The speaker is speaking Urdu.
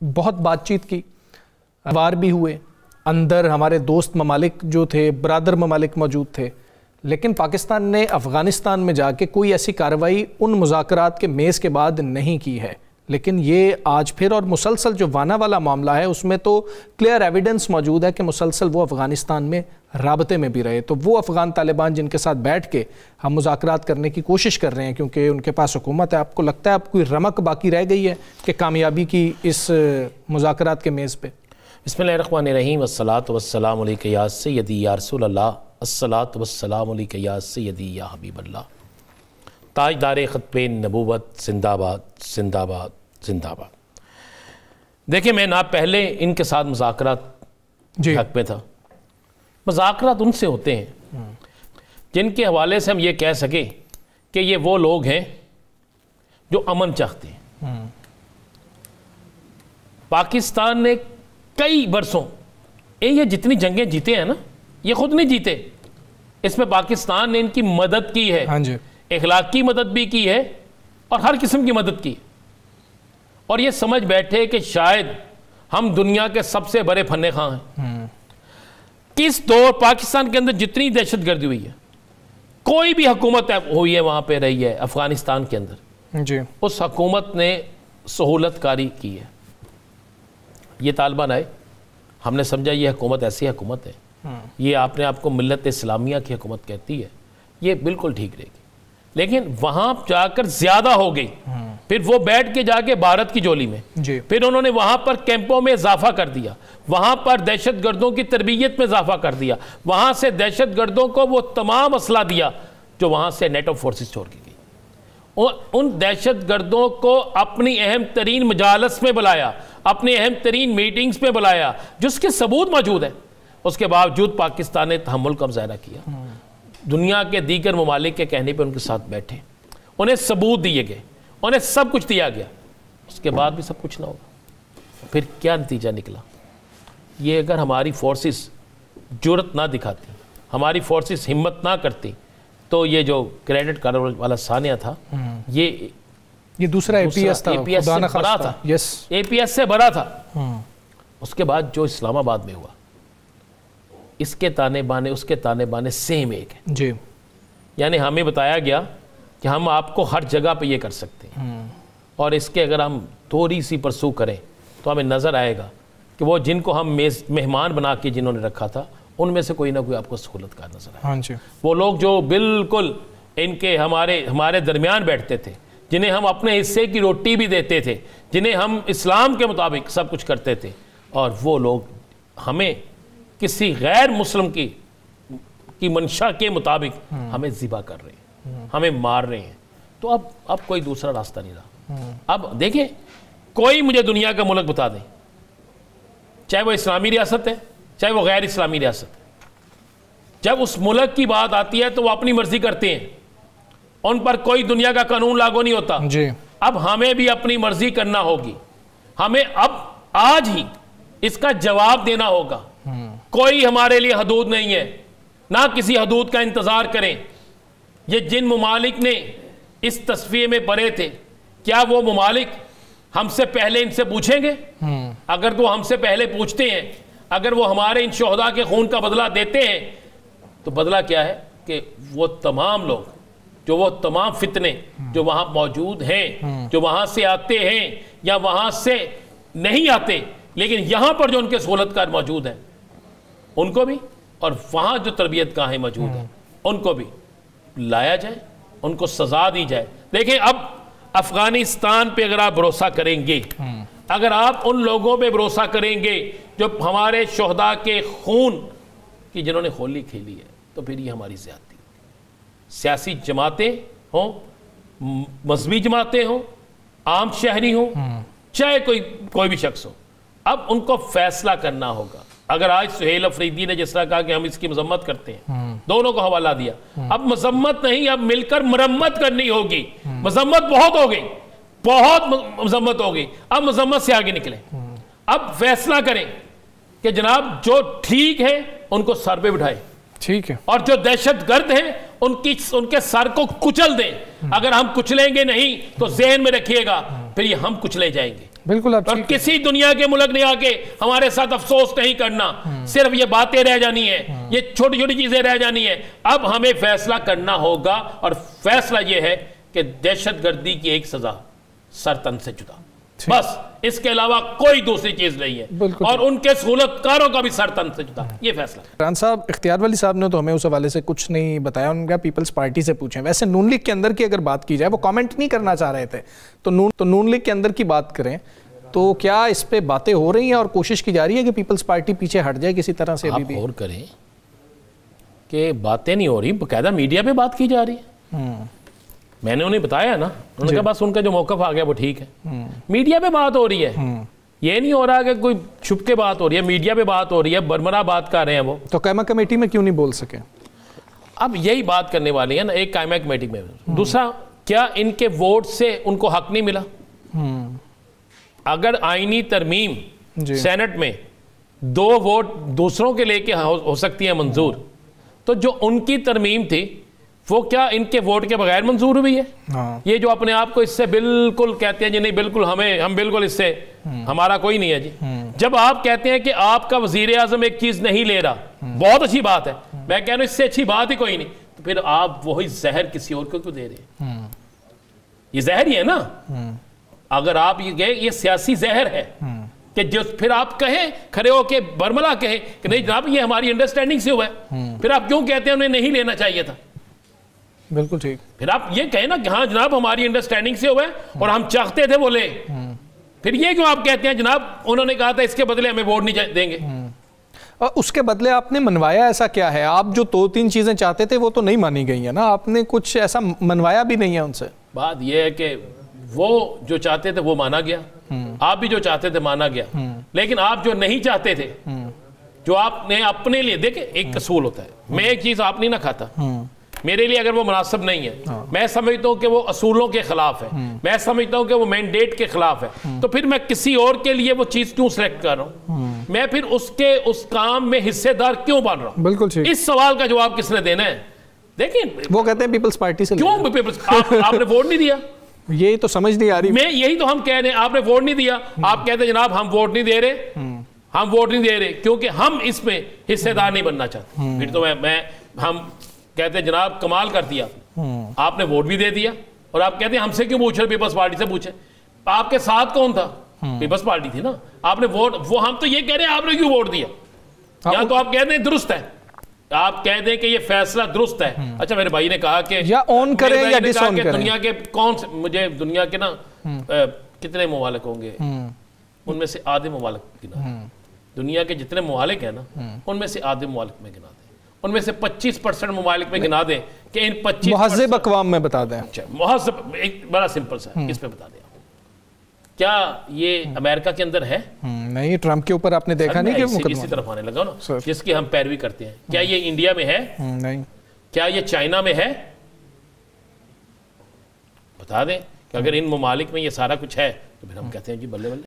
بہت بات چیت کی، وار بھی ہوئے، اندر ہمارے دوست ممالک جو تھے، برادر ممالک موجود تھے، لیکن پاکستان نے افغانستان میں جا کے کوئی ایسی کارروائی ان مذاکرات کے میز کے بعد نہیں کی ہے۔ لیکن یہ آج پھر اور مسلسل جو وانا والا معاملہ ہے اس میں تو کلیئر ایویڈنس موجود ہے کہ مسلسل وہ افغانستان میں رابطے میں بھی رہے۔ تو وہ افغان طالبان جن کے ساتھ بیٹھ کے ہم مذاکرات کرنے کی کوشش کر رہے ہیں کیونکہ ان کے پاس حکومت ہے، آپ کو لگتا ہے اب کوئی رمق باقی رہ گئی ہے کہ کامیابی کی اس مذاکرات کے میز پہ؟ بسم اللہ الرحمن الرحیم، والصلاة والسلام علیکہ یا سیدی یا رسول اللہ، الصلاة والسلام علیکہ یا سیدی یا حبیب اللہ۔ تاجدار ختم نبوت زندہ آباد، زندہ آباد، زندہ آباد۔ دیکھیں میں نہ پہلے ان کے ساتھ مذاکرات حق میں تھا۔ مذاکرات ان سے ہوتے ہیں جن کے حوالے سے ہم یہ کہہ سکیں کہ یہ وہ لوگ ہیں جو امن چاہتے ہیں۔ پاکستان نے کئی برسوں یہ جتنی جنگیں جیتے ہیں نا، یہ خود نہیں جیتے، اس میں پاکستان نے ان کی مدد کی ہے، اخلاقی مدد بھی کی ہے اور ہر قسم کی مدد کی، اور یہ سمجھ بیٹھے کہ شاید ہم دنیا کے سب سے بڑے فن خواہ ہیں۔ کس دور پاکستان کے اندر جتنی دہشت گردی ہوئی ہے، کوئی بھی حکومت ہوئی ہے وہاں پہ رہی ہے افغانستان کے اندر، اس حکومت نے سہولت کاری کی ہے۔ یہ طالبان آئے، ہم نے سمجھا یہ حکومت ایسی حکومت ہے، یہ آپ کو ملت اسلامیہ کی حکومت کہتی ہے، یہ بالکل ٹھیک رہے گی، لیکن وہاں جا کر زیادہ ہو گئی۔ پھر وہ بیٹھ کے جا کے بھارت کی جولی میں، پھر انہوں نے وہاں پر کیمپوں میں اضافہ کر دیا، وہاں پر دہشت گردوں کی تربیت میں اضافہ کر دیا، وہاں سے دہشت گردوں کو وہ تمام اسلحہ دیا جو وہاں سے نیٹو فورسز چھوڑ کے گئی۔ ان دہشت گردوں کو اپنی اہم ترین مجالس میں بلایا، اپنی اہم ترین میٹنگز میں بلایا، جس کے ثبوت موجود ہیں۔ اس کے باوجود پاکستان نے تحمل کا مظاہرہ کیا، دنیا کے دیگر ممالک کے کہنے پہ ان کے ساتھ بیٹھے، انہیں ثبوت دیے گئے، انہیں سب کچھ دیا گیا، اس کے بعد بھی سب کچھ نہ ہوگا۔ پھر کیا نتیجہ نکلا؟ یہ اگر ہماری فورسز جرأت نہ دکھاتی، ہماری فورسز ہمت نہ کرتی، تو یہ جو کریڈٹ کارڈ والا سانیہ تھا، یہ دوسرا اے پی ایس تھا، اے پی ایس سے بڑا تھا، اے پی ایس سے بڑا تھا۔ اس کے بعد جو اسلام آباد میں ہوا، اس کے تانے بانے اس کے تانے بانے سیم ایک ہے۔ یعنی ہمیں بتایا گیا کہ ہم آپ کو ہر جگہ پہ یہ کر سکتے ہیں، اور اس کے اگر ہم تھوڑی سی پرسو کریں تو ہمیں نظر آئے گا کہ وہ جن کو ہم مہمان بنا کے جنہوں نے رکھا تھا، ان میں سے کوئی نہ کوئی آپ کو سہولت کار نظر آئے۔ وہ لوگ جو بالکل ان کے ہمارے درمیان بیٹھتے تھے، جنہیں ہم اپنے حصے کی روٹی بھی دیتے تھے، جنہیں ہم اسلام کے مطابق سب کچھ کرتے تھے، اور وہ لوگ ہمیں کسی غیر مسلم کی منشا کے مطابق ہمیں ذبح کر رہے ہیں، ہمیں مار رہے ہیں۔ تو اب کوئی دوسرا راستہ نہیں رہا۔ اب دیکھیں، کوئی مجھے دنیا کا ملک بتا دیں، چاہے وہ اسلامی ریاست ہے چاہے وہ غیر اسلامی ریاست ہے، جب اس ملک کی بات آتی ہے تو وہ اپنی مرضی کرتے ہیں، ان پر کوئی دنیا کا قانون لاگو نہیں ہوتا۔ اب ہمیں بھی اپنی مرضی کرنا ہوگی، ہمیں اب آج ہی اس کا جواب دینا ہوگا۔ کوئی ہمارے لیے حدود نہیں ہے، نہ کسی حدود کا انتظار کریں۔ یہ جن ممالک نے اس تصفیے میں پڑے تھے، کیا وہ ممالک ہم سے پہلے ان سے پوچھیں گے؟ اگر وہ ہم سے پہلے پوچھتے ہیں، اگر وہ ہمارے ان شہداء کے خون کا بدلہ دیتے ہیں، تو بدلہ کیا ہے کہ وہ تمام لوگ، جو وہ تمام فتنے جو وہاں موجود ہیں، جو وہاں سے آتے ہیں یا وہاں سے نہیں آتے لیکن یہاں پر جو ان کے سہولت کار موجود ہیں، ان کو بھی، اور وہاں جو تربیت گاہیں موجود ہیں ان کو بھی لایا جائے، ان کو سزا دی جائے۔ دیکھیں، اب افغانستان پہ اگر آپ بھروسہ کریں گے، اگر آپ ان لوگوں پہ بھروسہ کریں گے جو ہمارے شہداء کے خون کی جنہوں نے ہولی کھیلی ہے، تو پھر یہ ہماری زیادتی۔ سیاسی جماعتیں ہوں، مذہبی جماعتیں ہوں، عام شہری ہوں، چاہے کوئی بھی شخص ہو، اب ان کو فیصلہ کرنا ہوگا۔ اگر آج سہیل افریدی نے جس طرح کہا کہ ہم اس کی مذمت کرتے ہیں، دونوں کو حوالہ دیا، اب مذمت نہیں، اب مل کر مرمت کرنی ہوگی۔ مذمت بہت ہو گئی، بہت مذمت ہو گئی، اب مذمت سے آگے نکلیں، اب فیصلہ کریں کہ جناب جو ٹھیک ہے ان کو سر پہ بٹھائیں، ٹھیک ہے، اور جو دہشت گرد ہیں ان کے سر کو کچل دیں۔ اگر ہم کچلیں گے نہیں تو ذہن میں رکھیے گا پھر یہ ہم کچلے جائیں گے۔ بالکل. اور کسی دنیا کے ملک نے آ کے ہمارے ساتھ افسوس نہیں کرنا, صرف یہ باتیں رہ جانی ہے, یہ چھوٹی چھوٹی چیزیں رہ جانی ہے. اب ہمیں فیصلہ کرنا ہوگا, اور فیصلہ یہ ہے کہ دہشت گردی کی ایک سزا سر تن سے جدا, بس اس کے علاوہ کوئی دوسری چیز نہیں ہے, اور ان کے سہولت کاروں کا بھی سر تن سے جدا, یہ فیصلہ. عمران صاحب, اختیار ولی صاحب نے تو ہمیں اس حوالے سے کچھ نہیں بتایا, ان کا پیپلز پارٹی سے پوچھیں. ویسے نون لیگ کے اندر کی اگر بات کی جائے, وہ کامنٹ نہیں کرنا چاہ رہے تھے, تو نون لیگ کے اندر کی بات کریں تو کیا اس پہ باتیں ہو رہی ہیں اور کوشش کی جا رہی ہے کہ پیپلز پارٹی پیچھے ہٹ جائے کسی طرح سے؟ ابھی بھی آپ غور کریں کہ باتیں نہیں ہو رہی, باقاعدہ میڈیا پہ بات کی جا رہی ہے. میں نے انہیں بتایا نا, انہوں نے کہا بس ان کا جو موقف آ گیا وہ ٹھیک ہے. میڈیا پہ بات ہو رہی ہے, یہ نہیں ہو رہا کہ کوئی چھپ کے بات ہو رہی ہے, میڈیا پہ بات ہو رہی ہے, برمرہ بات کر رہے ہیں وہ. تو قائمہ کمیٹی میں کیوں نہیں بول سکے؟ اب یہی بات کرنے والی ہے نا, ایک قائمہ کمیٹی میں. دوسرا, کیا ان کے ووٹ سے ان کو حق نہیں ملا؟ اگر آئینی ترمیم سینٹ میں 2 ووٹ دوسروں کے لے کے ہو سکتی ہے منظور, تو جو ان کی ترمیم تھی وہ کیا ان کے ووٹ کے بغیر منظور ہوئی ہے؟ یہ جو اپنے آپ کو اس سے بالکل کہتے ہیں جی نہیں بالکل ہم بالکل اس سے ہمارا کوئی نہیں ہے جی. جب آپ کہتے ہیں کہ آپ کا وزیر اعظم ایک چیز نہیں لے رہا, بہت اچھی بات ہے, میں کہہ رہا ہوں اس سے اچھی بات ہی کوئی نہیں, تو پھر آپ وہی زہر کسی اور کو کیوں دے رہے ہیں؟ یہ زہر ہی ہے نا. اگر آپ یہ گئے, یہ سیاسی زہر ہے کہ جو پھر آپ کہیں کھڑے ہو کے برملا کہیں کہ نہیں جناب یہ ہماری انڈرسٹینڈنگ سے ہوا ہے, پھر آپ کیوں کہتے ہیں انہیں نہیں لینا چاہیے تھا؟ بالکل ٹھیک. پھر آپ یہ کہیں نا کہ ہاں جناب ہماری انڈرسٹینڈنگ سے ہوا ہے اور ہم چاہتے تھے وہ لے, پھر یہ کیوں آپ کہتے ہیں جناب انہوں نے کہا تھا اس کے بدلے ہمیں ووٹ نہیں دیں گے؟ اور اس کے بدلے آپ نے منوایا ایسا کیا ہے؟ آپ جو 2-3 چیزیں چاہتے تھے وہ تو نہیں مانی گئی ہیں نا, آپ نے کچھ ایسا منوایا بھی نہیں ہے ان سے. بات یہ ہے کہ وہ جو چاہتے تھے وہ مانا گیا, آپ بھی جو چاہتے تھے مانا گیا, لیکن آپ جو نہیں چاہتے تھے, جو آپ نے اپنے لیے, دیکھیں ایک اصول ہوتا ہے, میں ایک چیز آپ نہیں نہ کھاتا, میرے لیے اگر وہ مناسب نہیں ہے, میں سمجھتا ہوں کہ وہ اصولوں کے خلاف ہے, میں سمجھتا ہوں کہ وہ مینڈیٹ کے خلاف ہے, تو پھر میں کسی اور کے لیے وہ چیز کیوں سلیکٹ کر رہا ہوں؟ میں پھر اس کام میں حصے دار کیوں بن رہا ہوں؟ بالکل. اس سوال کا جواب کس نے دینا ہے؟ دیکھیں وہ کہتے ہیں پیپلز پارٹی سے. کیوں آپ نے ووٹ نہیں دیا؟ یہی تو سمجھ نہیں آ رہی. میں یہی تو ہم کہہ رہے ہیں, آپ نے ووٹ نہیں دیا, آپ کہتے ہیں جناب ہم ووٹ نہیں دے رہے, ہم ووٹ نہیں دے رہے کیونکہ ہم اس میں حصے دار نہیں بننا چاہتے. پھر تو ہم کہتے ہیں جناب کمال کر دیا, آپ نے ووٹ بھی دے دیا, اور آپ کہتے ہیں ہم سے کیوں پوچھ رہے, پیپلز پارٹی سے پوچھیں. آپ کے ساتھ کون تھا؟ پیپلز پارٹی تھی نا. آپ نے ووٹ, وہ ہم تو یہ کہہ رہے ہیں آپ نے کیوں ووٹ دیا؟ یا تو آپ کہتے ہیں درست ہے, آپ کہہ دیں کہ یہ فیصلہ درست ہے. اچھا میرے بھائی نے کہا کہ یا اون کریں یا ڈس اون کریں. دنیا کے کون سے, مجھے دنیا کے نا کتنے ممالک ہوں گے, ان میں سے آدھے ممالک گنا دیں. دنیا کے جتنے ممالک ہیں نا ان میں سے آدھے ممالک میں گنا دیں, ان میں سے 25% ممالک میں گنا دیں کہ ان 25 مہذب اقوام میں بتا دیں. مہذب, ایک بڑا سمپل سا اس پہ بتا دیں, کیا یہ امریکہ کے اندر ہے؟ نہیں. ٹرمپ کے اوپر آپ نے دیکھا نہیں کہ اسی طرف آنے لگا نا جس کی ہم پیروی کرتے ہیں. کیا یہ انڈیا میں ہے؟ نہیں. کیا یہ چائنا میں ہے؟ بتا دیں کہ اگر ان ممالک میں یہ سارا کچھ ہے تو پھر ہم کہتے ہیں جی بلے بلے.